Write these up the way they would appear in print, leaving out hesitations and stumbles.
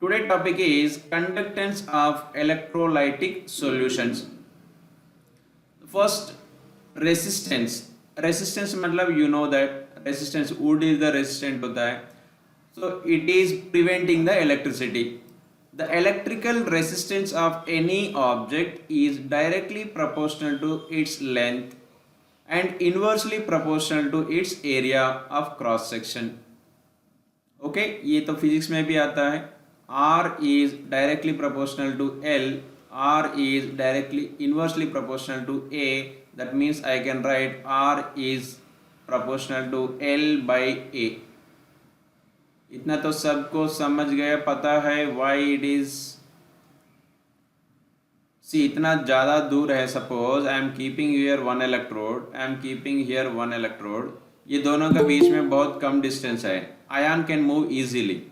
Today topic is conductance of electrolytic solutions. First, resistance. Resistance मतलब you know that resistance wood is the resistant होता है. So it is preventing the electricity. The electrical resistance of any object is directly proportional to its length and inversely proportional to its area of cross section. Okay ये तो physics में भी आता है. R is directly proportional to L. R is directly inversely proportional to A. That means I can write R is proportional to L by A. इतना तो सबको समझ गया, पता है why it is. See, इतना ज़्यादा दूर है. Suppose I am keeping here one electrode, I am keeping here one electrode. ये दोनों के बीच में बहुत कम डिस्टेंस है. Ion can move easily.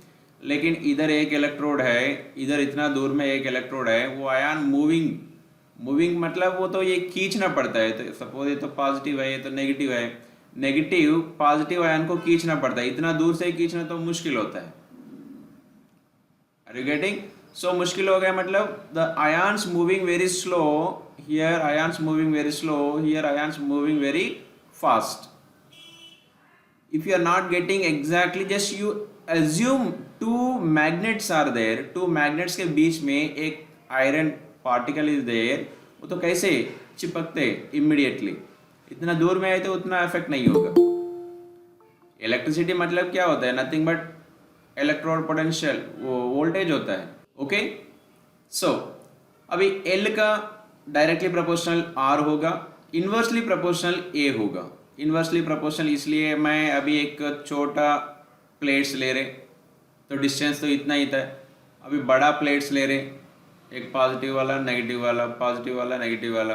लेकिन इधर एक इलेक्ट्रोड है, इधर इतना दूर में एक इलेक्ट्रोड है. वो आयन मूविंग मतलब वो तो ये खींचना पड़ता है. तो सपोज ये तो पॉजिटिव है, ये तो नेगेटिव है. नेगेटिव पॉजिटिव आयन को खींचना पड़ता है. इतना दूर से खींचना तो मुश्किल होता है. Are you getting? सो मुश्किल हो गया मतलब the ions moving very slow. Here ions moving very slow, here ions moving very fast. If you are not getting exactly, just you assume two magnets are there. two magnets के बीच में एक iron particle is there. वो तो कैसे चिपकते immediately. इतना दूर में है तो उतना इफेक्ट नहीं होगा. इलेक्ट्रिसिटी मतलब क्या होता है? नथिंग बट इलेक्ट्रोड पोटेंशियल, वो वोल्टेज होता है. ओके सो अभी L का डायरेक्टली प्रोपोर्शनल R होगा, इन्वर्सली प्रोपोर्शनल A होगा. इन्वर्सली प्रोपोर्शनल इसलिए मैं अभी एक छोटा प्लेट्स ले रहे तो डिस्टेंस तो इतना ही था. अभी बड़ा प्लेट्स ले रहे, एक पॉजिटिव वाला नेगेटिव वाला, पॉजिटिव वाला नेगेटिव वाला.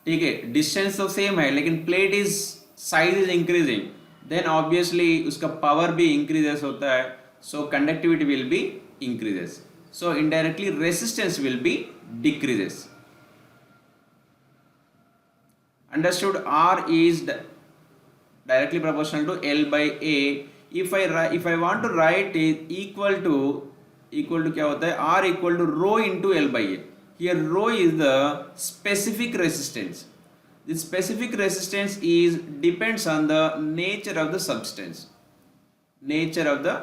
ठीक है, डिस्टेंस तो सेम है लेकिन plate is size is increasing. Then obviously उसका पावर भी इंक्रीजेस होता है. So conductivity will be increases. So indirectly resistance will be decreases. Understood? R is directly proportional to L by A. If I want to write it equal to क्या होता है? R equal to rho into L by A. Here rho is the specific resistance. The specific resistance is depends on the nature of the substance. Nature of the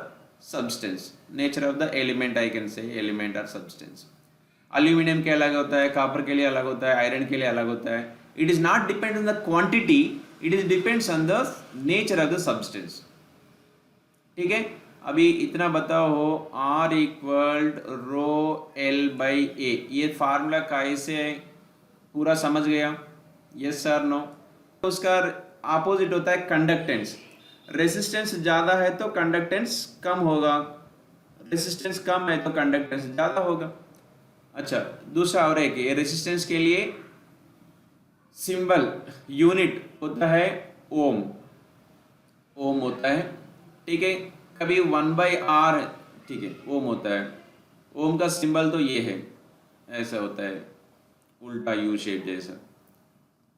substance. Nature of the element, I can say element or substance. Aluminium के अलग होता है, copper के लिए अलग होता है, iron के लिए अलग होता है. It is not depend on the quantity, it is depends on the nature of the substance. ठीक है, अभी इतना बताओ हो R equal rho L by A. ये फार्मूला कैसे है पूरा समझ गया? Yes sir no? उसका अपोजिट होता है कंडक्टेंस. रेसिस्टेंस ज़्यादा है तो कंडक्टेंस कम होगा, रेसिस्टेंस कम है तो कंडक्टेंस ज़्यादा होगा. अच्छा, दूसरा और एक रेसिस्टेंस के लिए सिंबल यूनिट होता है ओम. ओम होता है. ठीक है, कभी 1/R. ठीक है, ओम होता है. ओम का सिंबल तो ये है, ऐसा होता है उल्टा यू शेप जैसा.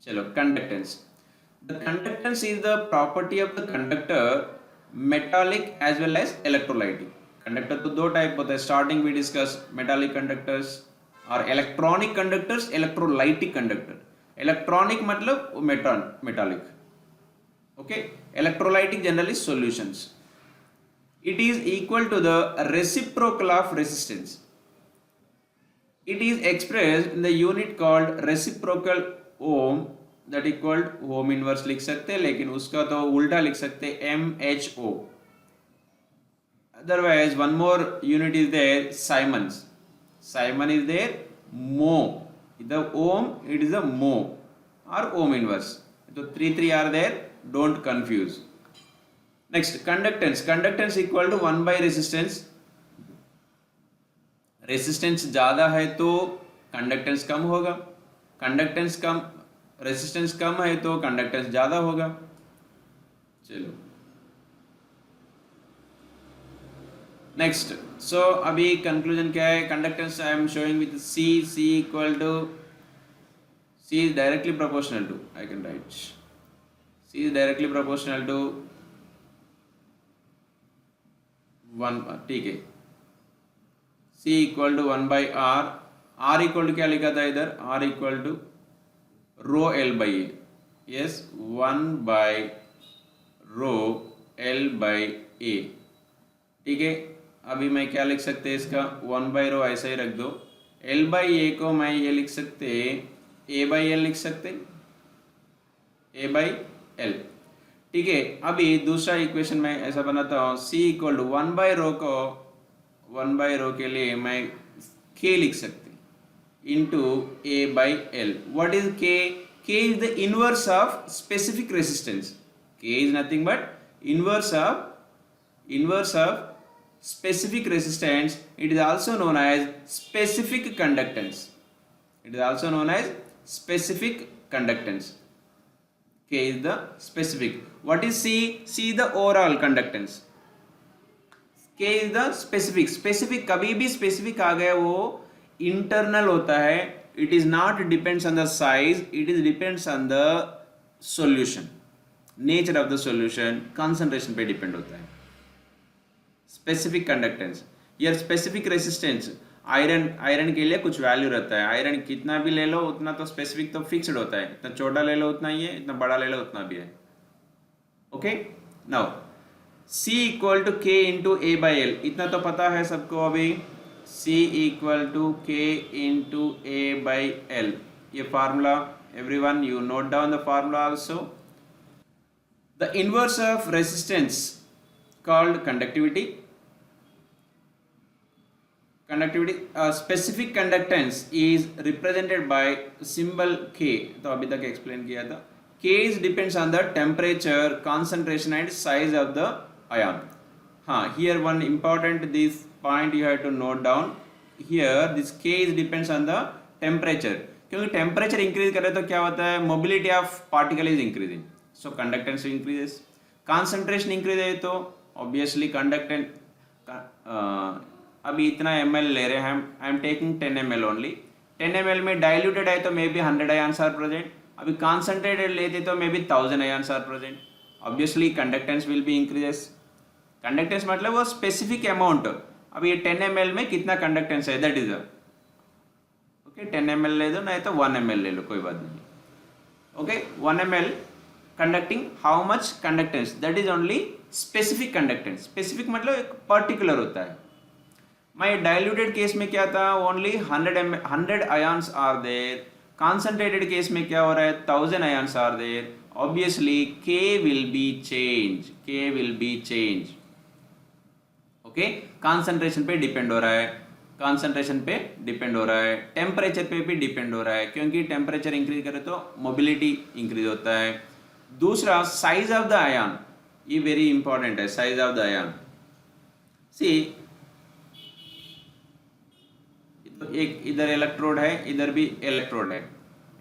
चलो, conductance. The conductance is the property of the conductor, metallic as well as electrolytic. Conductor तो दो टाइप होता है. Starting we discuss metallic conductors और electronic conductors, electrolytic conductor. Electronic मतलब metallic. Okay, electrolytic generally solutions. It is equal to the reciprocal of resistance. It is expressed in the unit called reciprocal ohm. That equal ohm inverse लिख सकते हैं, लेकिन उसका तो उल्टा लिख सकते हैं MHO. Otherwise, one more unit is there, Simons. Simon is there, mho. The ohm, it is a mho or ohm inverse. So 3 are there, don't confuse. Next, conductance. Conductance equal to 1 by resistance. Resistance ज़्यादा है तो conductance कम होगा. Conductance कम, resistance कम है तो conductance ज़्यादा होगा. चलो next. सो अभी कंक्लूजन क्या है? Conductance I am showing with C. C equal to, C is directly proportional to, I can write C is directly proportional to 1. ठीक है, C equal to 1 by R, R equal to क्या लिखा था इधर, R equal to rho L by A, yes 1 by rho L by A, ठीक है। अभी मैं क्या लिख सकते हैं इसका, 1 बाई रो ऐसा ही रख दो, एल बाई ए को मैं ये लिख सकते, ए बाई एल लिख सकते, ए बाई एल, ठीक है। अभी दूसरा इक्वेशन में ऐसा बनाता हूँ, सी इक्वल टू 1 बाई रो को, 1 बाई रो के लिए मैं के लिख सकते into A by L. What is K? K is the inverse of specific resistance, K is nothing but inverse of specific resistance. It is also known as specific conductance. It is also known as specific conductance. K is the specific. What is C? C is the overall conductance. K is the specific. Specific कभी भी specific आ गया वो internal होता है. It is not depends on the size. It is depends on the solution. Nature of the solution, concentration पे depend होता है. Specific conductance, यार स्पेसिफिक रेसिस्टेंस, आयरन के लिए कुछ वैल्यू रहता है, आयरन कितना भी ले लो उतना तो स्पेसिफिक तो फिक्स्ड होता है, इतना छोटा ले लो उतना ही है, इतना बड़ा ले लो उतना भी है, okay. Now C equal to K into A by L, इतना तो पता है सबको अभी, C equal to K into A by L, ये formula everyone you note down the formula also. The inverse of resistance called conductivity. Specific conductance is represented by symbol K, तो अभी तक एक्सप्लेन किया था। K is depends on the temperature, concentration and size of the ion. हाँ, here one important this point you have to note down. Here this K is depends on the temperature, क्योंकि temperature increase करे तो क्या होता है, mobility of particle is increasing, so conductance increases. Concentration increase है तो obviously conductance, अभी इतना ml ले रहे हैं, I am taking 10 ml only, 10 ml में डाइल्यूटेड है तो may be 100 ions are present, अभी कॉन्सेंट्रेटेड लेते तो may be 1000 ions are present, obviously conductance will be increases. Conductance मतलब वो स्पेसिफिक अमाउंट, अभी ये 10 ml में कितना कंडक्टेंस है दैट इज ओके, 10 ml ले दो, नहीं तो 1 ml ले लो, कोई बात नहीं, okay. 1 ml conducting how much conductance, that is only specific conductance. specific मतलब एक particular होता है। my diluted केस में क्या था, only 100 ions are there, concentrated case में क्या हो रहा है, 1000 ions are there, obviously K will be change, K will be change, okay। concentration पे depend हो रहा है, concentration पे depend हो रहा है, temperature पे भी depend हो रहा है, क्योंकि temperature increase करे तो mobility increase होता है। दूसरा साइज ऑफ द आयन, ये वेरी इंपॉर्टेंट है, साइज ऑफ द आयन। सी तो एक इधर इलेक्ट्रोड है, इधर भी इलेक्ट्रोड है,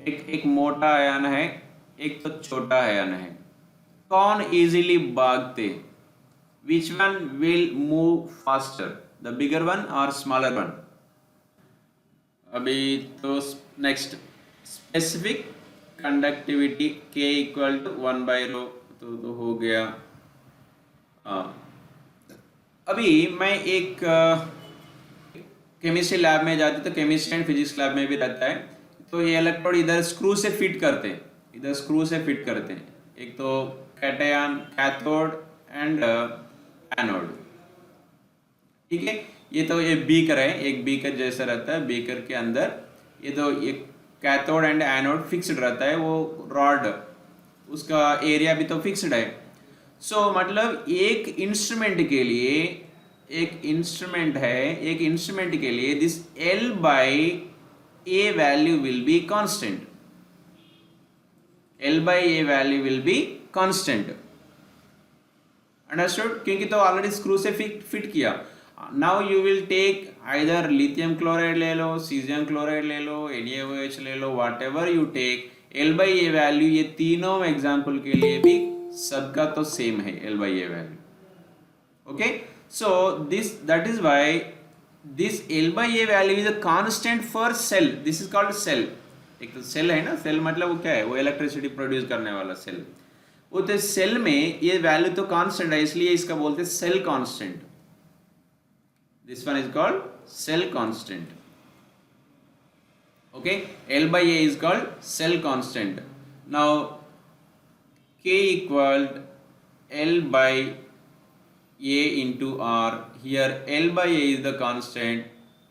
एक मोटा आयन है, एक तो छोटा आयन है, कौन इजीली भागते, which one will move faster, the bigger one और स्मॉलर वन। अभी तो next specific conductivity K equal to 1 by rho, तो हो गया। अभी मैं एक केमिस्ट्री लैब में जाती, तो केमिस्ट्री एंड फिजिक्स लैब में भी रहता है, तो ये इलेक्ट्रोड इधर स्क्रू से फिट करते हैं, इधर स्क्रू से फिट करते हैं, एक तो कैटायन, कैथोड एंड एनोड, ठीक है। ये तो ये बीकर है, एक बीकर जैसा रहता है, बीकर के अंदर ये तो एक कैथोड एंड एनोड फिक्स्ड रहता है, वो रॉड उसका एरिया भी तो फिक्स्ड है। सो मतलब एक इंस्ट्रूमेंट के लिए, एक इंस्ट्रूमेंट है, एक इंस्ट्रूमेंट के लिए this L by A value will be constant, L by A value will be constant, understood, क्योंकि तो ऑलरेडी स्क्रू से फिट किया। Now you will take either lithium chloride ले लो, सीजियम क्लोराइड ले लो, NaOH ले लो, whatever you take, L by A value ये तीनों एग्जाम्पल के लिए भी सबका तो सेम है L by A value, okay. So this that is why this L by A value is a constant for cell, this is called cell. एक तो सेल है ना, सेल मतलब वो क्या है, वो इलेक्ट्रिसिटी प्रोड्यूस करने वाला सेल, वो तो सेल में ये वैल्यू तो कांस्टेंट है, इसलिए इसका बोलते हैं cell constant, This one is called cell constant. Okay, L by A is called cell constant. Now K equal L by A into R. Here L by A is the constant,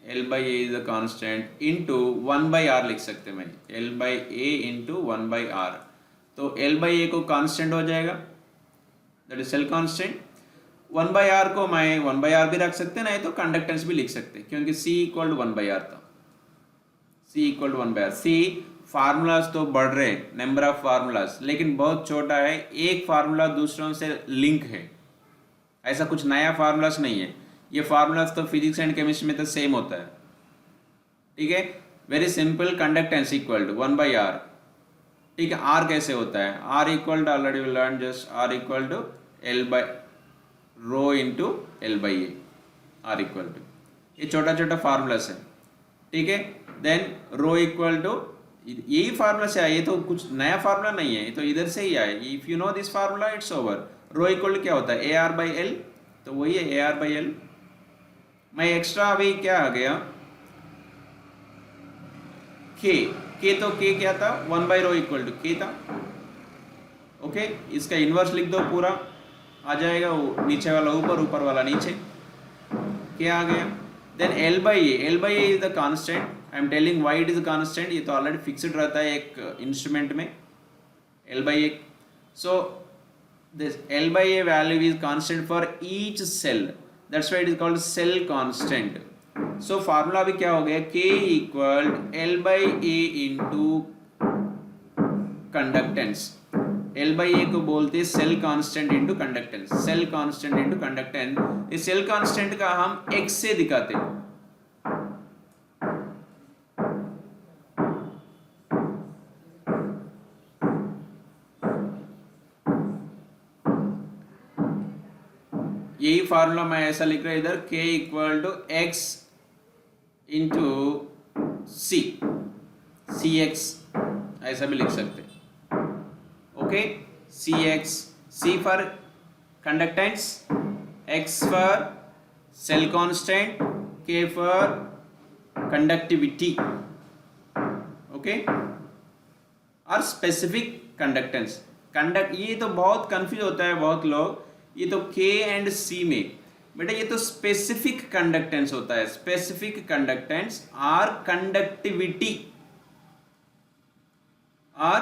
L by A is the constant into 1 by R लिख सकते हैं मैं, L by A into 1 by R. तो L by A को constant हो जाएगा, that is cell constant. 1 by R को मैं 1 by R भी रख सकते हैं, नहीं तो कंडक्टेंस भी लिख सकते हैं, क्योंकि C equal to 1 by R था. C equal to 1 by R. C formulas तो बढ़ रहे हैं, नंबर ऑफ फार्मूलाज, लेकिन बहुत छोटा है. एक फार्मूला दूसरों से लिंक है, ऐसा कुछ नया फार्मूलाज नहीं है. ये फार्मूलाज तो फिजिक्स एंड केमिस्ट्री में तो सेम होता है. ठीक है, very simple. Conductance equal to 1 by R. ठीक है, R कैसे होता है? R equal to already we learn, just R equal to L by rho into L by A. R equal to, ये छोटा छोटा फार्मूलाज है. ठीक है, देन रो इक्वल टू, यही फार्मूला से आया, ये तो कुछ नया फार्मूला नहीं है, ये तो इधर से ही आया. If you know this formula it's over. Rho equal to क्या होता है? AR by L, तो वही है AR by L. मैं एक्स्ट्रा अभी क्या आ गया, K तो K क्या था? 1 by rho equal to K था. ओके, इसका इन्वर्स लिख दो, पूरा आ जाएगा, वो नीचे वाला ऊपर, ऊपर वाला नीचे. क्या आ गया? Then L by A is the constant. I am telling why it is constant. ये तो ऑलरेडी फिक्स्ड रहता है एक इंस्ट्रूमेंट में, L by A. So this L by A value is constant for each cell, that's why it is called cell constant. So formula अभी क्या हो गया? K equal L by A into conductance. L by A को बोलते हैं cell constant into conductance. Cell constant into conductance. इस cell constant का हम X से दिखाते हैं. यही फार्मूला मैं ऐसा लिख रहा हूं इधर, K equal to X into C, CX ऐसा भी लिख सकते हैं. Okay, CX, C for conductance, X for cell constant, K for conductivity. Okay, और स्पेसिफिक कंडक्टेंस. ये तो बहुत कंफ्यूज होता है बहुत लोग, ये तो K एंड C में, बेटा ये तो स्पेसिफिक कंडक्टेंस होता है. स्पेसिफिक कंडक्टेंस और कंडक्टिविटी, और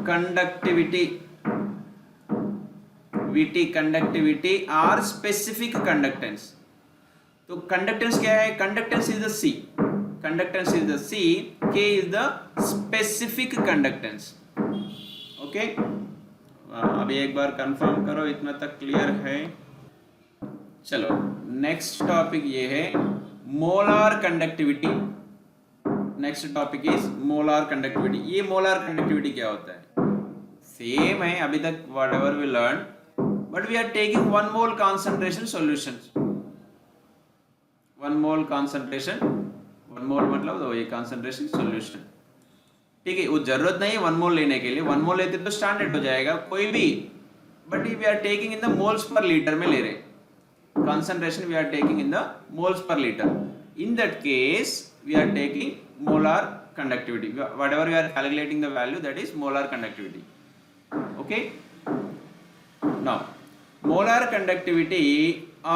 कंडक्टिविटी, कंडक्टिविटी और स्पेसिफिक कंडक्टेंस. तो कंडक्टेंस क्या है? Conductance is the C, conductance is the C, K is the specific conductance. Okay, अभी एक बार कंफर्म करो, इतना तक क्लियर है? चलो नेक्स्ट टॉपिक ये है molar conductivity. Next topic is molar conductivity. ये मोलार कंडक्टिविटी क्या होता है? सेम है अभी तक whatever we learn, but we are taking 1 mole concentration solution. 1 mole concentration, 1 mole मतलब तो ये कॉन्सेंट्रेशन सॉल्यूशन. ठीक है, वो जरूरत नहीं है 1 मोल लेने के लिए. 1 मोल लेते तो स्टैंडर्ड हो जाएगा कोई भी, but we are taking in the moles per litre में ले रहे. concentration we are taking in the moles per liter. In that case we are taking molar conductivity, whatever we are calculating the value, that is molar conductivity. Okay, now molar conductivity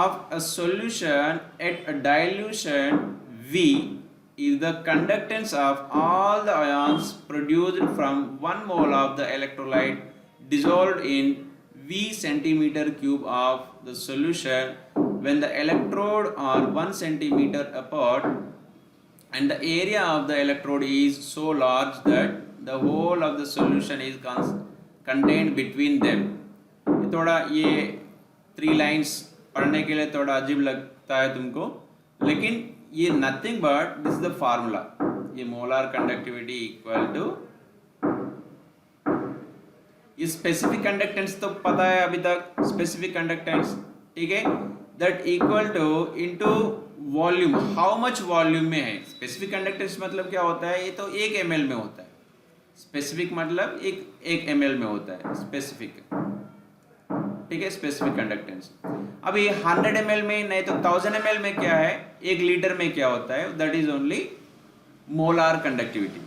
of a solution at a dilution V is the conductance of all the ions produced from 1 mole of the electrolyte dissolved in V centimeter cube of the solution when the electrode are 1 centimeter apart and the area of the electrode is so large that the whole of the solution is contained between them. थोड़ा ये 3 lines पढ़ने के लिए थोड़ा अजीब लगता है तुमको, लेकिन ये nothing but this is the formula. ये molar conductivity equal to, ये स्पेसिफिक कंडक्टेंस तो पता है अभी तक, स्पेसिफिक कंडक्टेंस. ठीक है, that equal to into volume, how much volume में है. स्पेसिफिक कंडक्टेंस मतलब क्या होता है? ये तो 1 ml में होता है. स्पेसिफिक मतलब एक ml में होता है स्पेसिफिक. ठीक है, स्पेसिफिक कंडक्टेंस। अभी 100 ml में नहीं तो 1000 ml में क्या है, 1 लीटर में क्या होता है, that is only molar conductivity,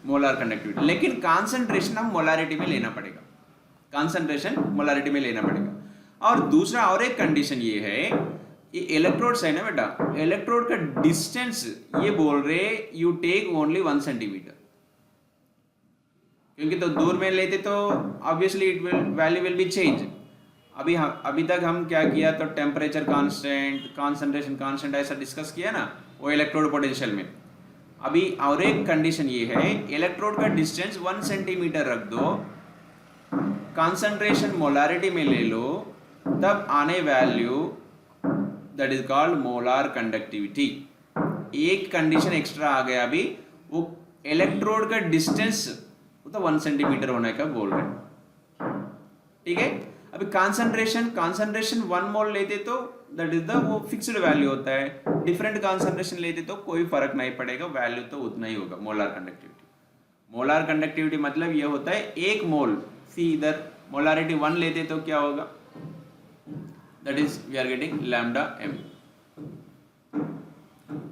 molar conductivity. लेकिन कॉन्सेंट्रेशन हम मोलारिटी में लेना पड़ेगा, कॉन्सेंट्रेशन मोलारिटी में लेना पड़ेगा। और दूसरा और एक कंडीशन ये है, ये इलेक्ट्रोड्स है ना बेटा, इलेक्ट्रोड का डिस्टेंस ये बोल रहे यू टेक ओनली 1 सेंटीमीटर, क्योंकि तो दूर में लेते तो obviously it will value will B change. अभी तक हम क्या किया, तो टेम्परेचर कांस्टेंट, कंसंट्रेशन कांस्टेंट ऐसा डिस्कस किया ना वो इलेक्ट्रोड पोटेंशियल में। अभी और एक कंडीशन ये है, इलेक्ट्रोड का डिस्टेंस 1 सेंटीमीटर रख दो, कंसंट्रेशन मोलारिटी में ले लो, तब आने value that is called molar conductivity. एक कंडीशन एक्स्ट्रा आ गया, अभी वो इलेक्ट्रोड का डिस्टेंस तो 1 सेंटीमीटर होने का बोल रहे हैं, ठीक है। अभी कंसंट्रेशन 1 मोल लेते तो दैट इज द वो फिक्स्ड वैल्यू होता है, डिफरेंट कंसंट्रेशन लेते तो कोई फर्क नहीं पड़ेगा, वैल्यू तो उतना ही होगा। मोलार कंडक्टिविटी, मोलार कंडक्टिविटी मतलब ये होता है 1 मोल, सी इधर मोलारिटी 1 लेते तो क्या होगा, that is we are getting lambda m,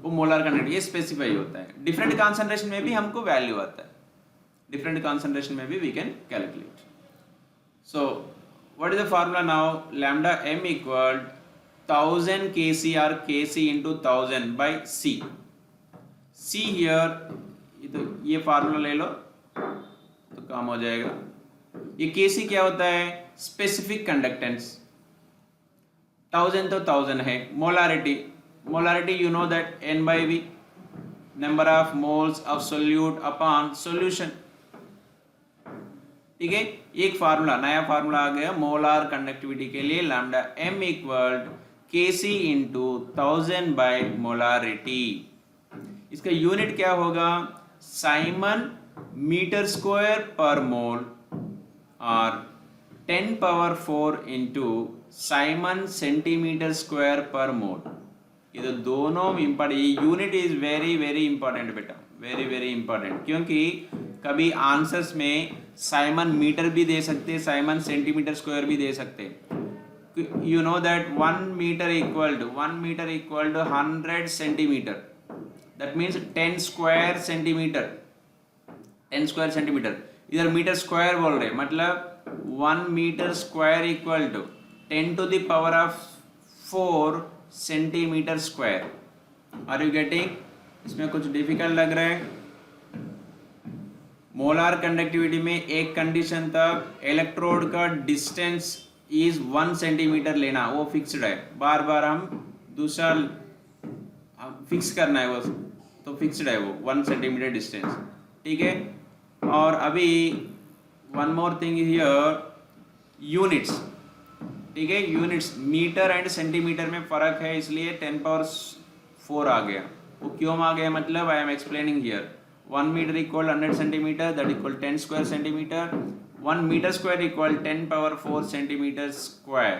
वो मोलार कंडक्टिविटी ये स्पेसिफाई होता है। डिफरेंट कंसंट्रेशन में भी हमको वैल्यू आता है, different concentration maybe we can calculate. So what is the formula now? Lambda m equal 1000 kc or kc into 1000 by c. c here ये फार्मूला ले लो तो काम हो जाएगा। ये kc क्या होता है, स्पेसिफिक कंडक्टेंस, 1000 तो 1000 है। Molarity you know that n by v, number of moles of solute upon solution, ठीक है। एक फार्मूला, नया फार्मूला आ गया मोलार कंडक्टिविटी के लिए, lambda m equal kc into 1000 by molarity. इसका यूनिट क्या होगा, siemens metre square per mole और 10 power 4 into siemens centimetre square per mole. ये तो दोनों important, unit is very very important बेटा, वेरी वेरी इंपॉर्टेंट, क्योंकि कभी आंसर्स में साइमन मीटर भी दे सकते, साइमन सेंटीमीटर स्क्वायर भी दे सकते। You know that 1 metre equal to 100 centimetre, that means 10 square centimetre, 10 square centimetre. इधर मीटर स्क्वायर बोल रहे, मतलब 1 metre square equal to 10 to the power of 4 centimetre square. Are you getting? इसमें कुछ difficult लग रहा है? मोलार कंडक्टिविटी में एक कंडीशन तक इलेक्ट्रोड का डिस्टेंस इज 1 सेंटीमीटर लेना, वो फिक्स्ड है। बार बार हम दूसरा फिक्स करना है वो, तो फिक्स्ड है वो 1 सेंटीमीटर डिस्टेंस, ठीक है। और अभी one more thing here, units, ठीक है। यूनिट्स मीटर एंड सेंटीमीटर में फर्क है, इसलिए 10 पावर 4 आ गया। वो क्यों आ गया, मतलब I am explaining here. 1 metre equal 100 centimetre, that equal 10 square centimetre. 1 metre square equal 10 power 4 centimetre square.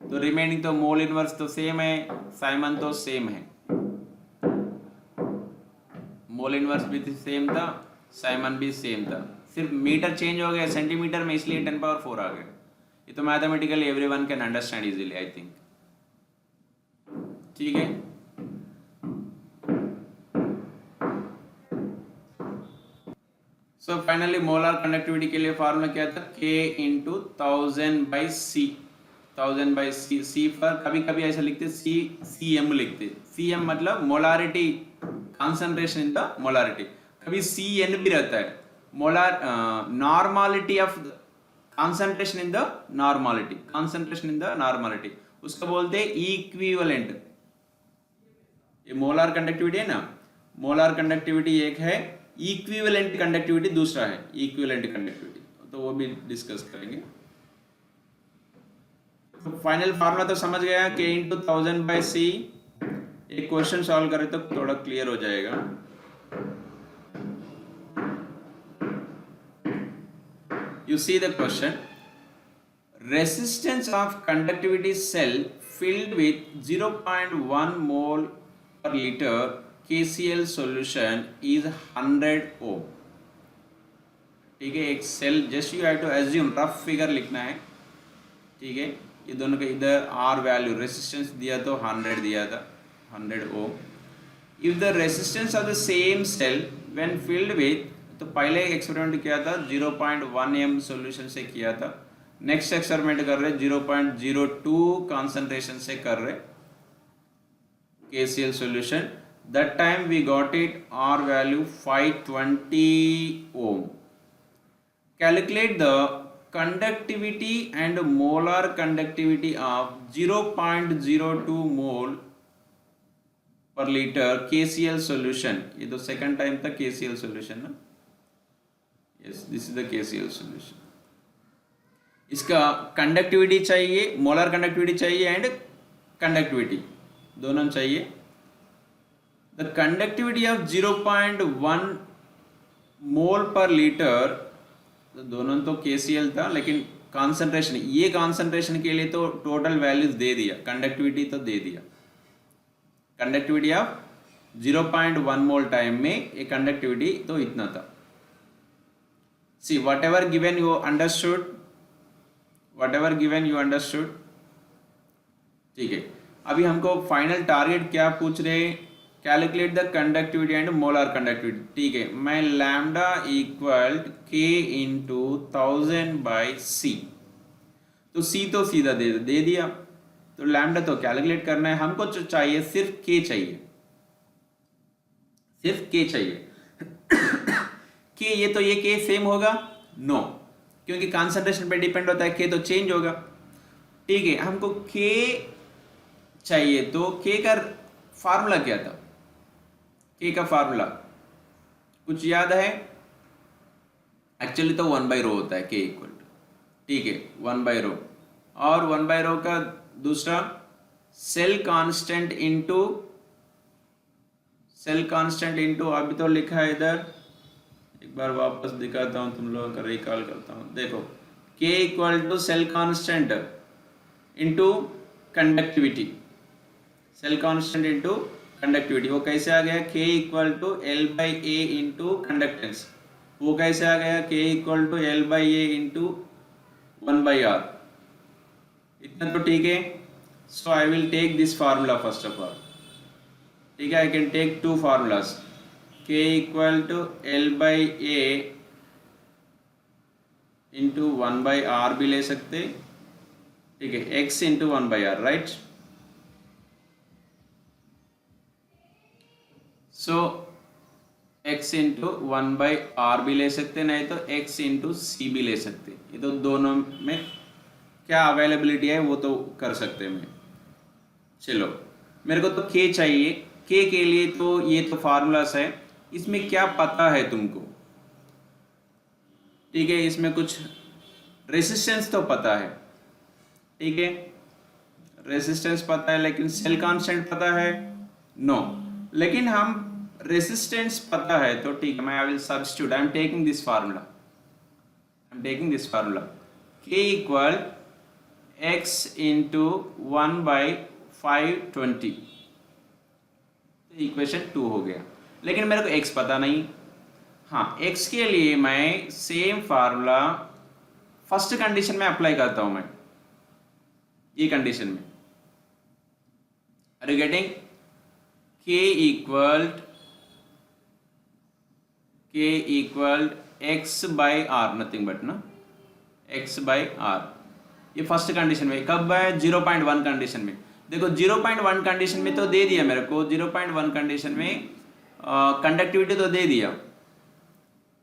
तो रिमेनिंग तो मोल इनवर्स तो सेम है, साइमन तो सेम है, मोल इनवर्स भी सेम था, साइमन भी सेम था, सिर्फ मीटर चेंज हो गया सेंटीमीटर में, इसलिए 10 पावर 4 आ गया। ये तो mathematically everyone can understand easily, I think, ठीक है। सो फाइनली मोलार कंडक्टिविटी के लिए फार्मूला क्या था, K into 1000 by C, 1000 by C. C पर कभी कभी ऐसा लिखते CM लिखते, CM मतलब molarity, concentration in the molarity. कभी CN भी रहता है, molar normality of concentration in the normality, concentration in the normality, उसको बोलते हैं इक्विवेलेंट। ये मोलार कंडक्टिविटी है ना, मोलार कंडक्टिविटी एक है, इक्विवेलेंट कंडक्टिविटी दूसरा है, इक्विवेलेंट कंडक्टिविटी, तो वो भी डिस्कस करेंगे। तो फाइनल फार्मूला तो समझ गया, K इंटू 1000 बाई सी। एक क्वेश्चन सॉल्व करें तो थोड़ा क्लियर हो जाएगा। You see the question, resistance of conductivity cell filled with 0.1 mole per liter KCl solution is 100 ohm, ठीक है। एक cell, just you have to assume, rough figure लिखना है, ठीक है। ये दोनों का इधर आर वैल्यू रेसिस्टेंस दिया तो 100 दिया था, 100 ohm. If the resistance of the same cell when filled with, तो पहले एक्सपेरिमेंट किया था 0.1 m सॉल्यूशन से किया था, नेक्स्ट एक्सपेरिमेंट कर रहे 0.02 कॉन्सेंट्रेशन से कर रहे KCl solution. That time we got it R value 520 ohm. Calculate the conductivity and molar conductivity of 0.02 mole per liter KCl solution. ये तो second time था KCl solution ना? Yes, this is the KCl solution. इसका conductivity चाहिए, molar conductivity चाहिए and conductivity दोनों चाहिए। The conductivity of 0.1 मोल पर लीटर, दोनों तो KCl था, लेकिन कॉन्सेंट्रेशन, ये कॉन्सेंट्रेशन के लिए तो टोटल वैल्यूज दे दिया, कंडक्टिविटी तो दे दिया। कंडक्टिविटी ऑफ 0.1 मोल टाइम में ये कंडक्टिविटी तो इतना था। See what ever given you understood, whatever given you understood, ठीक है। अभी हमको फाइनल टारगेट क्या पूछ रहे, calculate the conductivity and molar conductivity, ठीक है। मैं lambda equal K into 1000 by C, तो C तो सीधा दे दिया, तो लैम्डा तो कैलकुलेट करना है हमको, जो चाहिए सिर्फ K चाहिए, सिर्फ K चाहिए। K ये तो ये K सेम होगा, नो, क्योंकि कॉन्सेंट्रेशन पे डिपेंड होता है, K तो चेंज होगा, ठीक है। हमको K चाहिए, तो K का फार्मूला क्या था, K का फार्मूला कुछ याद है? एक्चुअली तो 1 बाई रो होता है K इक्वल टू, ठीक है, 1 बाई रो, और 1 बाई रो का दूसरा cell constant into, cell constant into, अभी तो लिखा है इधर, एक बार वापस दिखाता हूं, तुम लोगों का रिकॉल करता हूं। देखो K equal to cell constant into conductivity, cell constant into conductivity, वो कैसे आ गया? K equal to L by A into conductance, वो कैसे आ गया? K equal to L by A into 1 by R, इतना तो ठीक है। So I will take this formula first of all, ठीक है। I can take two formulas, K equal to L by A into 1 by R भी ले सकते, ठीक है, X into 1 by R, right. So X into 1 by R भी ले सकते, नहीं तो X इंटू C भी ले सकते, ये तो दोनों में क्या अवेलेबिलिटी है वो तो कर सकते हैं। चलो मेरे को तो K चाहिए, K के लिए तो ये तो फार्मूलास है, इसमें क्या पता है तुमको, ठीक है। इसमें कुछ रेसिस्टेंस तो पता है, ठीक है, रेसिस्टेंस पता है, लेकिन सेल कांस्टेंट पता है, नो। लेकिन हम रेसिस्टेंस पता है तो ठीक है, मैं I will substitute, I am taking this formula, I am taking this formula, K equal X into 1 by 520, equation 2 हो गया। लेकिन मेरे को x पता नहीं, हाँ, x के लिए मैं सेम फार्मूला फर्स्ट कंडीशन में अप्लाई करता हूं, मैं ये कंडीशन में, are you getting? K equal x by R, nothing but ना x बाई R, ये फर्स्ट कंडीशन में। कब है? 0.1 कंडीशन में। देखो 0.1 कंडीशन में तो दे दिया मेरे को, 0.1 कंडीशन में कंडक्टिविटी तो दे दिया,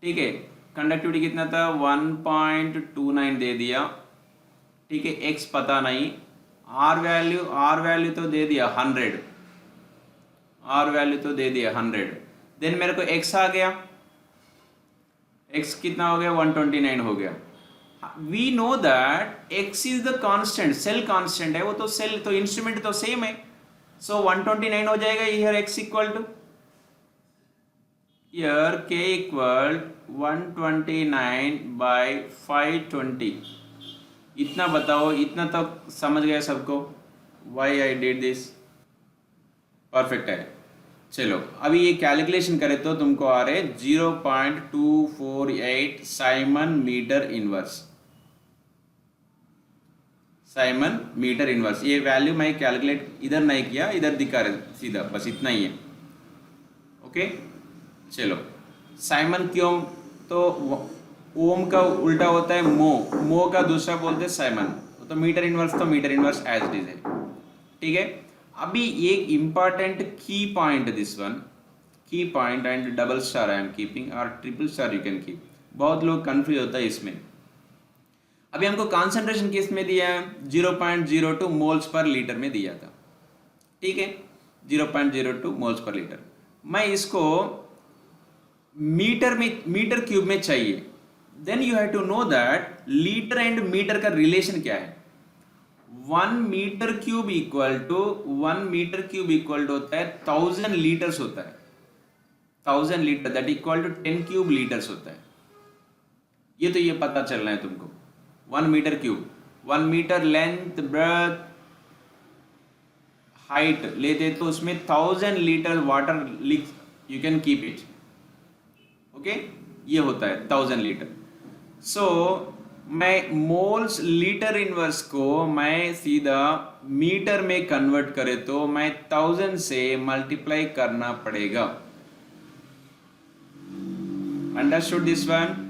ठीक है। कंडक्टिविटी कितना था? 1.29 दे दिया, ठीक है। X पता नहीं, R वैल्यू तो दे दिया 100, R वैल्यू तो दे दिया 100। देन मेरे को X आ गया, X कितना हो गया? 129 हो गया। We know that X is the constant, cell constant है वो तो, सेल तो इंस्ट्रूमेंट तो सेम है, सो 129 हो जाएगा। Here X equal to, here K equal 129 by 520, इतना बताओ, इतना तक समझ गए सबको? Why I did this? Perfect है। चलो अभी ये कैलकुलेशन करें तो तुमको आ रहे 0.248 siemens metre inverse, siemens metre inverse, ये वैल्यू मैं कैलकुलेट इधर नहीं किया, इधर दिखा रहे सीधा, बस इतना ही है। ओके चलो, साइमन क्योम तो ओम का उल्टा होता है मो का दूसरा बोलते हैं साइमन, तो metre inverse as it is है। ठीक है, अभी एक important key point, this one key point and double star I am keeping और triple star you can keep, बहुत लोग कंफ्यूज होता है इसमें। अभी हमको कॉन्सेंट्रेशन किस में दिया है, 0.02 मोल्स पर लीटर में दिया था। ठीक है, 0.02 मोल्स पर लीटर, मैं इसको मीटर क्यूब में चाहिए, then you have to know that litre and metre का रिलेशन क्या है। 1 मीटर क्यूब इक्वल टू होता है 1000 लीटर्स होता है, 1000 litre that equal to 10 cube litres होता है। ये तो ये पता चलना है तुमको। 1 metre cube, 1 metre length breadth height लेते तो उसमें 1000 litre water you can keep it. Okay, ये होता है 1000 लीटर। सो मैं मोल्स लीटर इनवर्स को मैं सीधा मीटर में कन्वर्ट करे तो मैं 1000 से मल्टीप्लाई करना पड़ेगा। Understood this one?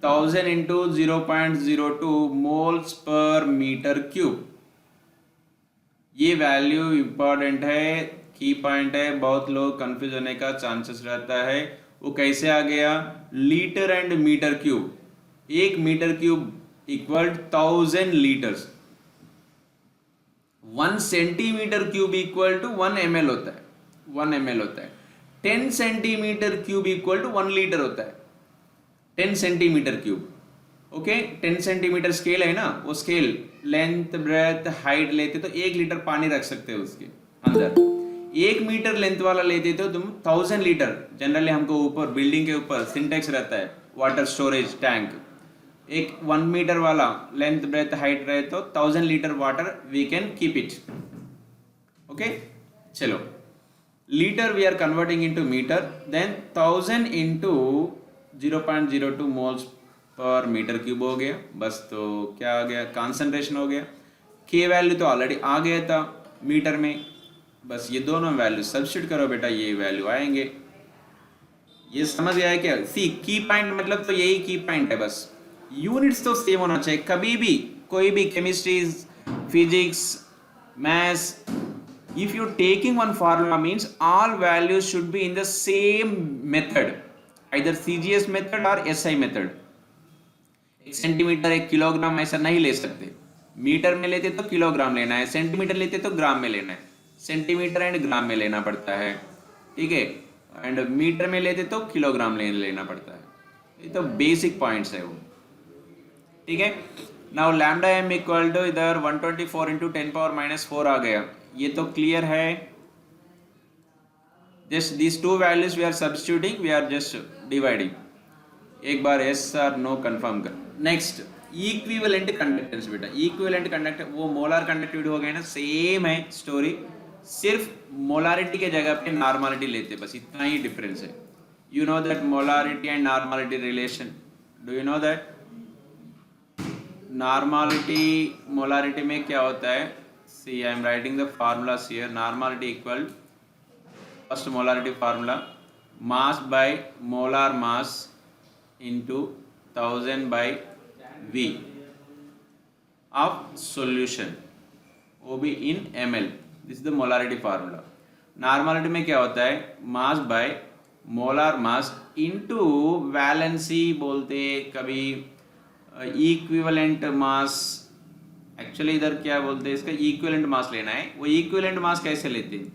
1000 into 0.02 moles per metre cube, ये वैल्यू इंपॉर्टेंट है, की पॉइंट है, बहुत लोग कंफ्यूज होने का चांसेस रहता है। वो कैसे आ गया, litre and metre cube, 1 metre cube equal 1000 litres, 1 centimetre cube equal to 1 ml होता है, 1 ml होता है। 10 centimetre cube equal to 1 litre होता है, 10 centimetre cube. Okay, 10 centimetre scale है ना, वो स्केल लेंथ ब्रेथ हाइट लेते तो 1 लीटर पानी रख सकते हो उसके अंदर। 1 मीटर लेंथ वाला लेते तो तुम 1000 लीटर, जनरली हमको ऊपर बिल्डिंग के ऊपर सिंटेक्स रहता है, वाटर स्टोरेज टैंक, एक 1 मीटर वाला लेंथ ब्रेथ हाइट रहे तो 1000 litre water we can keep it. Okay चलो, litre we are converting into metre, then 1000 into 0.02 moles per metre cube हो गया, बस। तो क्या आ गया, कॉन्सेंट्रेशन हो गया। के वैल्यू तो ऑलरेडी आ गया था मीटर में, बस ये दोनों वैल्यू सब्स्टिट्यूट करो बेटा, ये वैल्यू आएंगे। ये समझ गया है क्या? सी की पॉइंट मतलब तो यही की पॉइंट है, बस यूनिट्स तो सेम होना चाहिए। कभी भी कोई भी chemistry, physics, maths, if you taking one formula means all values should be in the same method, either CGS method or SI method। 1 centimetre 1 kilogram ऐसा नहीं ले सकते, मीटर में लेते तो किलोग्राम लेना है, सेंटीमीटर लेते तो ग्राम में लेना है, सेंटीमीटर एंड ग्राम में लेना पड़ता है। ठीक है, एंड मीटर में लेते तो किलोग्राम लेना पड़ता है। ये तो बेसिक पॉइंट्स है वो। ठीक है, now lambda M equal to इधर 124 इंटू 10⁻⁻⁴ आ गया, ये तो क्लियर है। Just this two values we are substituting, we are just dividing. एक बार यस और नो कंफर्म कर। नेक्स्ट इक्विवेलेंट कंडक्टेंस बेटा, इक्विवेलेंट कंडक्टर वो मोलार कंडक्टिविटी हो गया ना, सेम है स्टोरी, सिर्फ मोलारिटी के जगह पे नॉर्मलिटी लेते, बस इतना ही डिफरेंस है। You know that molarity and normality relation, do you know that? Normality molarity में क्या होता है, see I am writing the formulas here. Normality equal, first molarity formula, mass by molar mass into 1000 by V of solution, वो भी in ml। This is the molarity formula. Normality में क्या होता है, मास by molar mass into valency बोलते, कभी equivalent mass, actually इधर क्या बोलते हैं इसका, इक्विवेलेंट मास लेना है। वो इक्विवेलेंट मास कैसे लेते,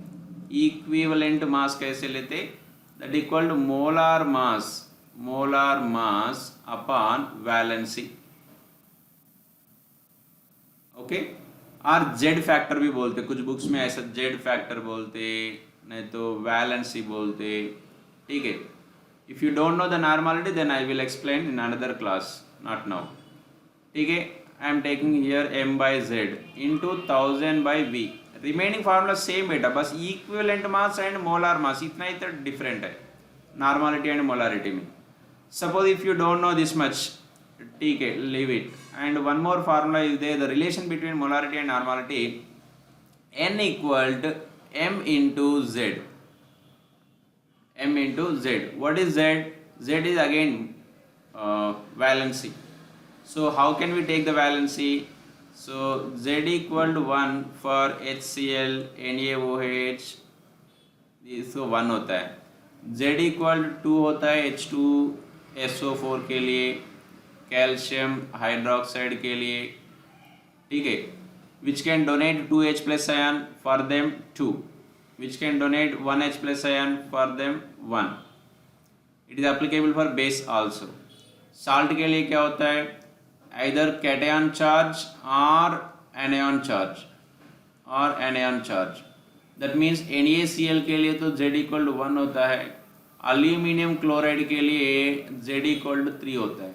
इक्विवेलेंट मास कैसे लेते, that equal to molar mass upon valency. Okay, और जेड फैक्टर भी बोलते, कुछ बुक्स में ऐसा जेड फैक्टर बोलते, नहीं तो वैलेंसी बोलते। ठीक है, if you don't know the normality then I will explain in another class, not now. ठीक है, I am taking here m by Z into 1000 by V, remaining formula same बेटा, बस equivalent mass and molar mass इतना ही तो different है normality and molarity में। Suppose if you don't know this much, ठीक है, leave it. And one more formula is there, the relation between molarity and normality, n equal to m into z. M into z. What is z? Z is again valency. So how can we take the valency? So z equal to 1 for HCl, NaOH, इसको 1 होता है. Z equal to 2 होता है H2SO4 के लिए, calcium hydroxide के लिए, ठीक है, which can donate 2H plus ion, for them 2, which can donate 1H plus ion, for them 1. It is applicable for base also. Salt के लिए क्या होता है? Either cation charge or anion charge, or anion charge. That means NaCl के लिए तो Z equal to 1 होता है, अल्यूमिनियम क्लोराइड के लिए Z equal to 3 होता है,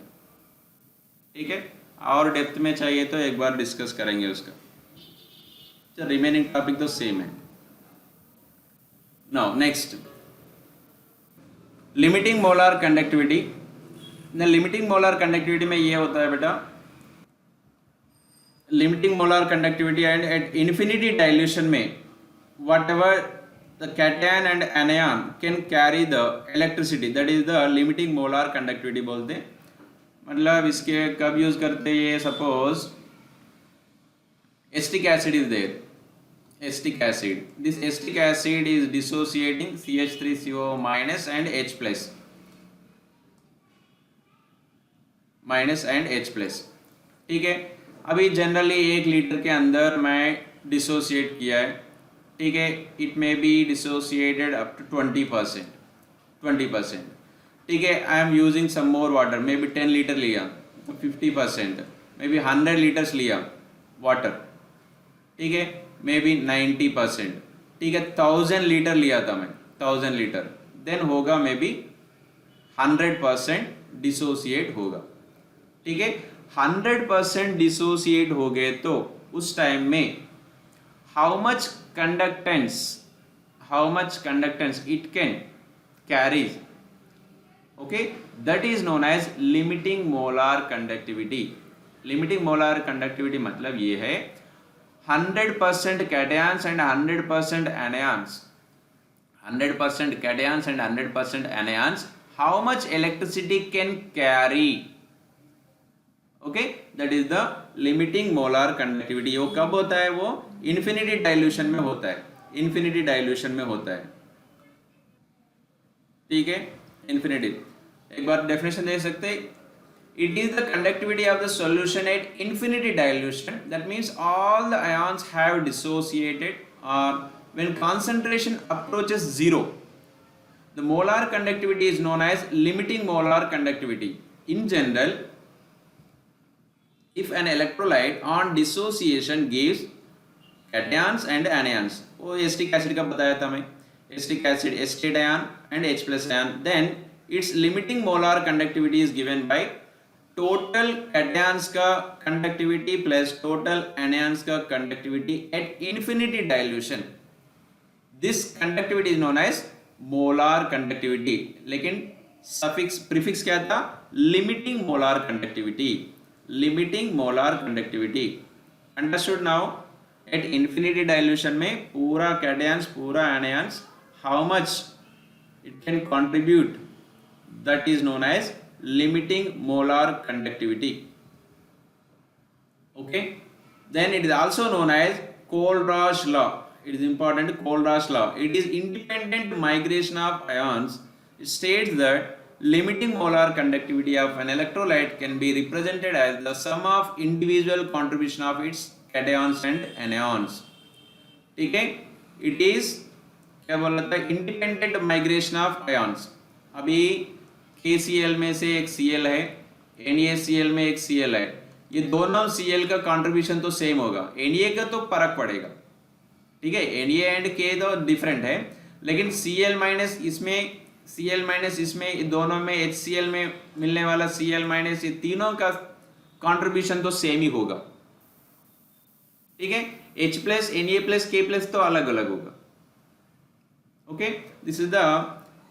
ठीक है. और डेप्थ में चाहिए तो एक बार डिस्कस करेंगे उसका. तो रिमेनिंग टॉपिक तो सेम है. Now next, limiting molar conductivity. Limiting molar conductivity में ये होता है बेटा, limiting molar conductivity and eight infinity dilution में whatever the cation and anion can carry the electricity, that is the limiting molar conductivity बोलते हैं. मतलब इसके कब यूज करते हैं ये, suppose acetic acid is there, acetic acid, this acetic acid is dissociating CH3CO minus and H plus, minus and H plus, ठीक है. अभी जनरली 1 लीटर के अंदर मैं डिसोसिएट किया है, ठीक है. It may be dissociated up to 20%, ठीक है. I am using some more water, may be 10 litre लिया तो 50%, मे बी 100 लीटर्स लिया वाटर, ठीक है, मे बी 90%, ठीक है. 1000 लीटर लिया था मैं, 1000 लीटर, देन होगा मे बी 100% डिसोसिएट होगा, ठीक है. 100% डिसोसिएट हो गए तो उस टाइम में how much conductance it can carries, okay, that is known as limiting molar conductivity. Limiting molar conductivity मतलब ये है 100% cations and 100% anions, 100% cations and 100% anions, how much electricity can carry, okay, that is the limiting molar conductivity. वो कब होता है? वो infinity dilution में होता है, infinity dilution में होता है, ठीक है. infinity, एक बार डेफिनेशन दे सकते हैं. It is the conductivity of the solution at infinity dilution. That means all the ions have dissociated, or when concentration approaches 0, the molar conductivity is known as limiting molar conductivity. In general, if an electrolyte on dissociation gives cations and anions, वो acetic acid का बताया था मैं, acetic acid acetate ion and H plus ion, then its limiting molar conductivity is given by total cations का conductivity plus total anions का conductivity at infinity dilution. This conductivity is known as molar conductivity, लेकिन suffix prefix क्या था? Limiting molar conductivity, limiting molar conductivity. Understood now? At infinity dilution में पूरा cations पूरा anions how much it can contribute, that is known as limiting molar conductivity, okay. Then it is also known as Kohlrausch law. It is important, Kohlrausch law. It is independent migration of ions. It states that limiting molar conductivity of an electrolyte can be represented as the sum of individual contribution of its cations and anions, ठीक है. It is क्या बोल रहा था? independent migration of ions. अभी KCl में से एक Cl है, NaCl में एक Cl है, ये दोनों Cl का कंट्रीब्यूशन तो सेम होगा, Na का तो फर्क पड़ेगा, ठीक है. Na एंड K तो डिफरेंट है, लेकिन Cl माइनस इसमें दोनों में HCl में मिलने वाला Cl माइनस, ये तीनों का कंट्रीब्यूशन तो सेम ही होगा, ठीक है. H plus Na plus K plus तो अलग अलग होगा, okay. This is the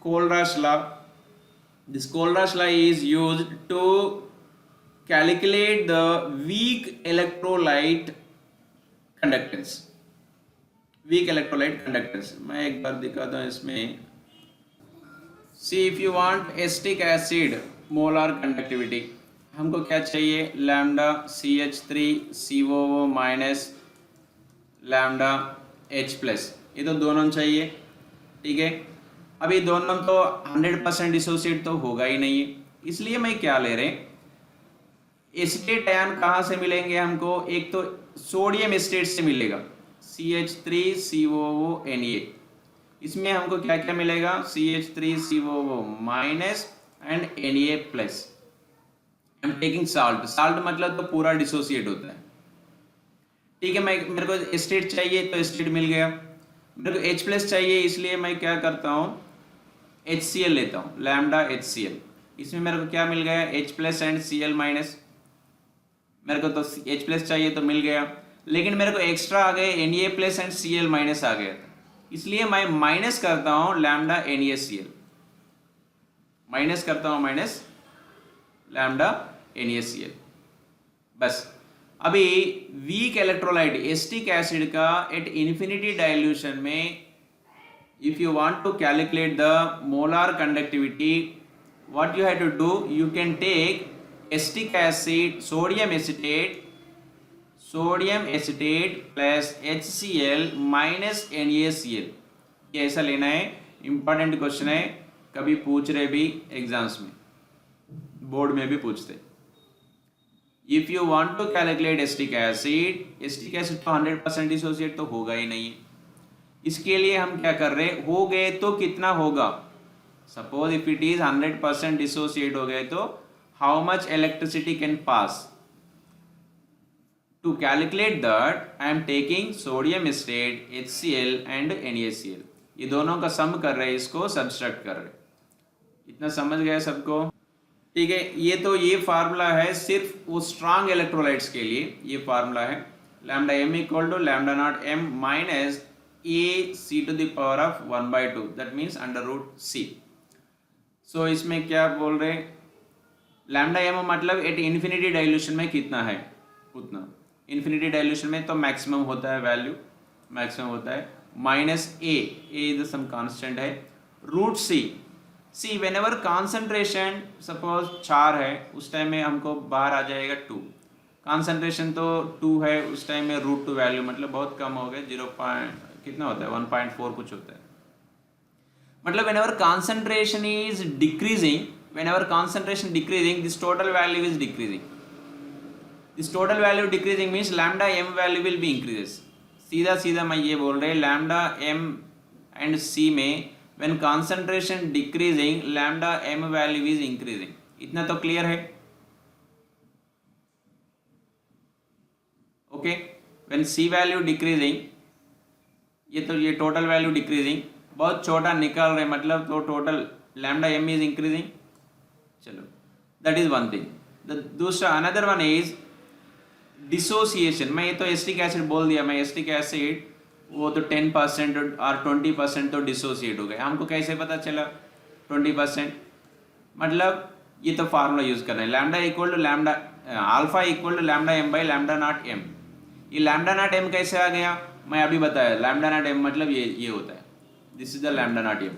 Kohlrausch law. This Kohlrausch law is used to calculate the weak electrolyte conductance. Weak electrolyte conductance मैं एक बार दिखाता हूँ इसमें। See if you want acetic acid molar conductivity, हमको क्या चाहिए, lambda CH3COO minus lambda H plus, ये तो दोनों चाहिए, ठीक है। अभी दोनों तो 100% डिसोसिएट तो होगा ही नहीं है, इसलिए मैं क्या ले रहे हैं, एसीटेट आयन कहाँ से मिलेंगे हमको, एक तो सोडियम एसीटेट से मिलेगा CH3COO Na, इसमें हमको क्या क्या मिलेगा, CH3COO minus and Na plus. I am taking salt, salt मतलब तो पूरा डिसोसिएट होता है, ठीक है। मैं मेरे को एसिटेट चाहिए तो एसिटेट मिल गया, मेरे को H प्लस चाहिए, इसलिए मैं क्या करता हूँ HCl लेता हूँ, लैम्डा HCl। इसमें मेरे को क्या मिल गया, H plus and Cl minus, मेरे को तो H प्लस चाहिए तो मिल गया, लेकिन मेरे को एक्स्ट्रा आ गए Na plus and Cl minus आ गया, इसलिए मैं माइनस करता हूँ लैम्डा NaCl, माइनस करता हूँ माइनस लैम्डा NaCl। बस अभी वीक इलेक्ट्रोलाइट एसिटिक एसिड का एट इन्फिनिटी डाइल्यूशन में if you want to calculate the molar conductivity, what you have to do, you can take acetic acid, sodium acetate plus HCl minus NaCl, ये ऐसा लेना है। Important question है, कभी पूछ रहे भी एग्जाम्स में, बोर्ड में भी पूछते। If you want to calculate acetic acid तो 100% डिसोसिएट तो होगा ही नहीं है, इसके लिए हम क्या कर रहे हैं, हो गए तो कितना होगा, suppose if it is 100% dissociate हो गए तो how much electricity can pass. To calculate that I am taking sodium acetate HCl and NaCl, ये दोनों का सम कर रहे हैं, इसको सब्सट्रैक्ट कर रहे हैं। इतना समझ गया सबको, ठीक है। ये तो ये फार्मूला है सिर्फ वो स्ट्रांग इलेक्ट्रोलाइट्स के लिए, ये फार्मूला है lambda m equal to lambda not m minus AC to the power of 1/2, that means under root C। so इसमें क्या बोल रहे हैं, लैम्डा m मतलब एट इन्फिनिटी डाइल्यूशन में कितना है उतना, इन्फिनिटी डाइल्यूशन में तो मैक्सिमम होता है, वैल्यू मैक्सिमम होता है, minus A is some constant है, root C whenever concentration suppose 4 है, उस टाइम में हमको बाहर आ जाएगा 2, कॉन्सेंट्रेशन तो 2 है, उस टाइम में रूट 2 वैल्यू मतलब बहुत कम हो गए, 0. कितना होता है 1.4 कुछ होता है, मतलब whenever concentration is decreasing, whenever concentration decreasing, this total value is decreasing, this total value decreasing means lambda m value will be increases। सीधा सीधा मैं ये बोल रहे lambda m and c में when concentration decreasing lambda m value is increasing, इतना तो clear है, okay. when c value decreasing, ये टोटल वैल्यू डिक्रीजिंग, बहुत छोटा निकाल रहे मतलब तो total lambda m is increasing, चलो दैट इज वन थिंग। दूसरा अनदर वन इज डिसोसिएशन। मैं ये तो एसिटिक एसिड बोल दिया, मैं एसिटिक एसिड वो तो 10% और 20% तो डिसोसिएट हो गए, हमको कैसे पता चला 20%, मतलब ये तो फार्मूला यूज कर रहे हैं, lambda equal to lambda alpha equal to lambda m by lambda not m। ये लैम्डा नॉट m कैसे आ गया, मैं अभी बताया, लैम्डा नॉट m मतलब ये होता है, this is the lambda not m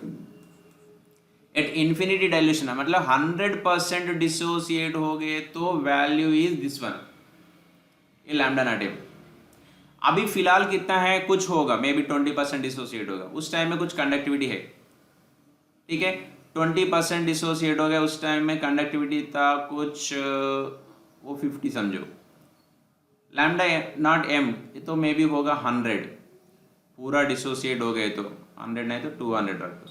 eight infinity dilution, मतलब 100% डिसोसिएट हो गए तो वैल्यू इज दिस वन, ये लैम्डा नॉट m। अभी फिलहाल कितना है, कुछ होगा, मे बी 20% डिसोसिएट होगा, उस टाइम में कुछ कंडक्टिविटी है, ठीक है। 20% डिसोसिएट हो गया, उस टाइम में कंडक्टिविटी था कुछ वो 50 समझो, लैम्डा नॉट m ये तो मे बी होगा 100, पूरा डिसोसिएट हो गए तो 100 नहीं तो 200 रखो,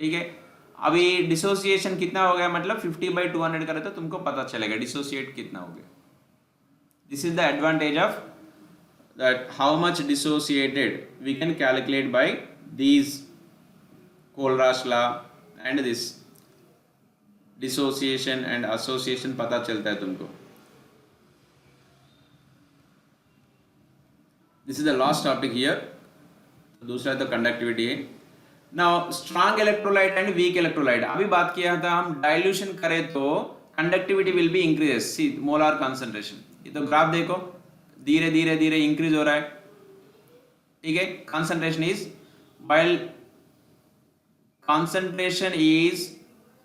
ठीक है। अभी डिसोसिएशन कितना हो गया, मतलब 50/200 करे तो तुमको पता चलेगा डिसोसिएट कितना हो गया। This is the advantage of that how much dissociated we can calculate by these Kohlrausch law and this dissociation and association पता चलता है तुमको। This is the last topic here, दूसरा तो कंडक्टिविटी है। Now strong electrolyte and weak electrolyte, अभी बात किया था हम डाइल्यूशन करें तो conductivity will be increases. C molar concentration, ये तो ग्राफ देखो धीरे धीरे धीरे इंक्रीज हो रहा है. ठीक है, concentration is while concentration is,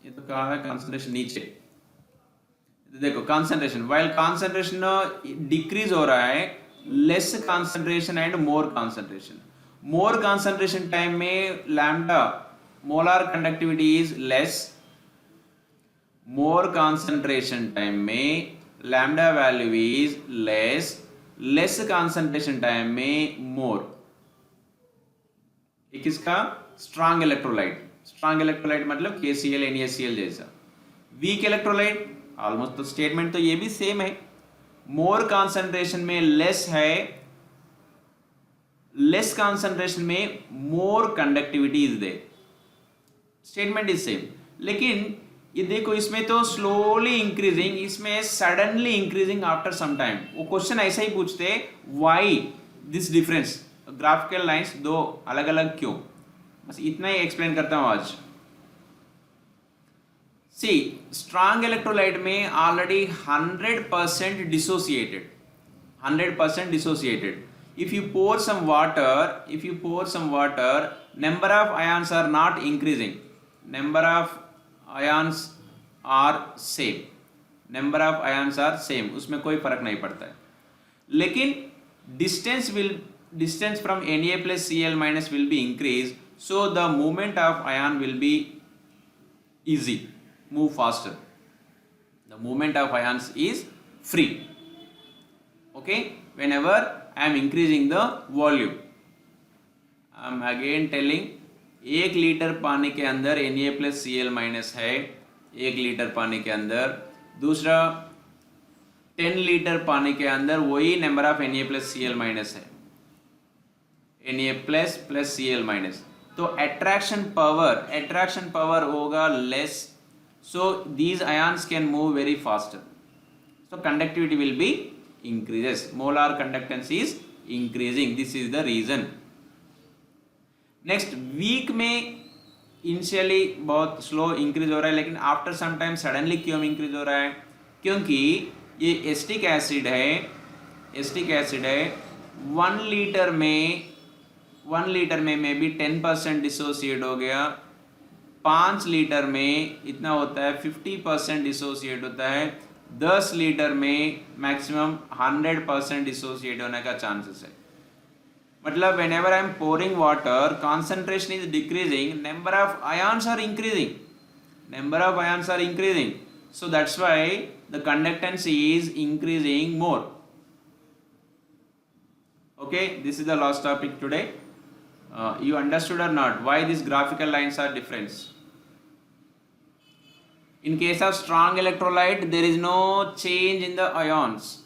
ये तो कहा है कंसंट्रेशन नीचे, देखो कंसंट्रेशन वाइल कंसंट्रेशन डिक्रीज हो रहा है, less concentration and more concentration. More concentration time में lambda molar conductivity is less. More concentration time में lambda value is less, less concentration time में मोर. एक इसका स्ट्रांग इलेक्ट्रोलाइट, स्ट्रांग इलेक्ट्रोलाइट मतलब KCl NaCl जैसा. वीक इलेक्ट्रोलाइट ऑलमोस्ट, तो statement तो ये भी सेम है. मोर कंसंट्रेशन में लेस है, लेस कंसंट्रेशन में more conductivity is there. Statement is same, लेकिन ये देखो इसमें तो स्लोली इंक्रीजिंग, इसमें suddenly increasing after some time. वो क्वेश्चन ऐसा ही पूछते, why this difference, graphical lines दो अलग अलग क्यों. बस इतना ही एक्सप्लेन करता हूं आज. सी स्ट्रांग इलेक्ट्रोलाइट में already 100% dissociated, 100% dissociated. if you pour some water, number of ions are not increasing, number of ions are same, number of ions are same, उसमें कोई फर्क नहीं पड़ता है. लेकिन distance from Na plus Cl minus will be increased, so the movement of ion will be easy, move faster. The movement of ions is free. Okay, whenever I am increasing the volume. I am again telling, 1 litre पानी के अंदर Na plus Cl minus है 1 litre पानी के अंदर. दूसरा 10 litre पानी के अंदर वही number of Na plus Cl minus है, Na plus plus Cl minus. तो अट्रैक्शन पावर होगा less, so these ions can move very faster, so conductivity will be increases, molar conductance is increasing, this is the reason. next weak में initially बहुत slow increase हो रहा है, लेकिन after some time suddenly क्यों increase हो रहा है, क्योंकि ये एसिटिक एसिड है, 1 लीटर में मे बी 10% डिसोसिएट हो गया, 5 लीटर में इतना होता है 50% डिसोसिएट होता है, 10 लीटर में मैक्सिमम 100% डिसोसिएट होने का चांसेस है. मतलब whenever I am pouring water, concentration is decreasing, number of ions are increasing, so that's why the conductance is increasing more. Okay, this is the last topic today. You understood or not why these graphical lines are different? In case of strong electrolyte, there is no change in the ions,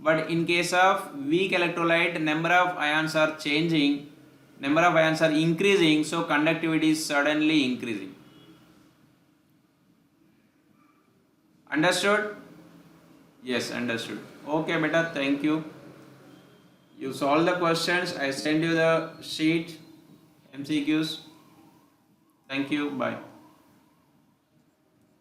but in case of weak electrolyte, number of ions are increasing, so conductivity is suddenly increasing. Understood? Yes, understood. Okay beta, thank you. You solve the questions, I send you the sheet, MCQs. Thank you, bye.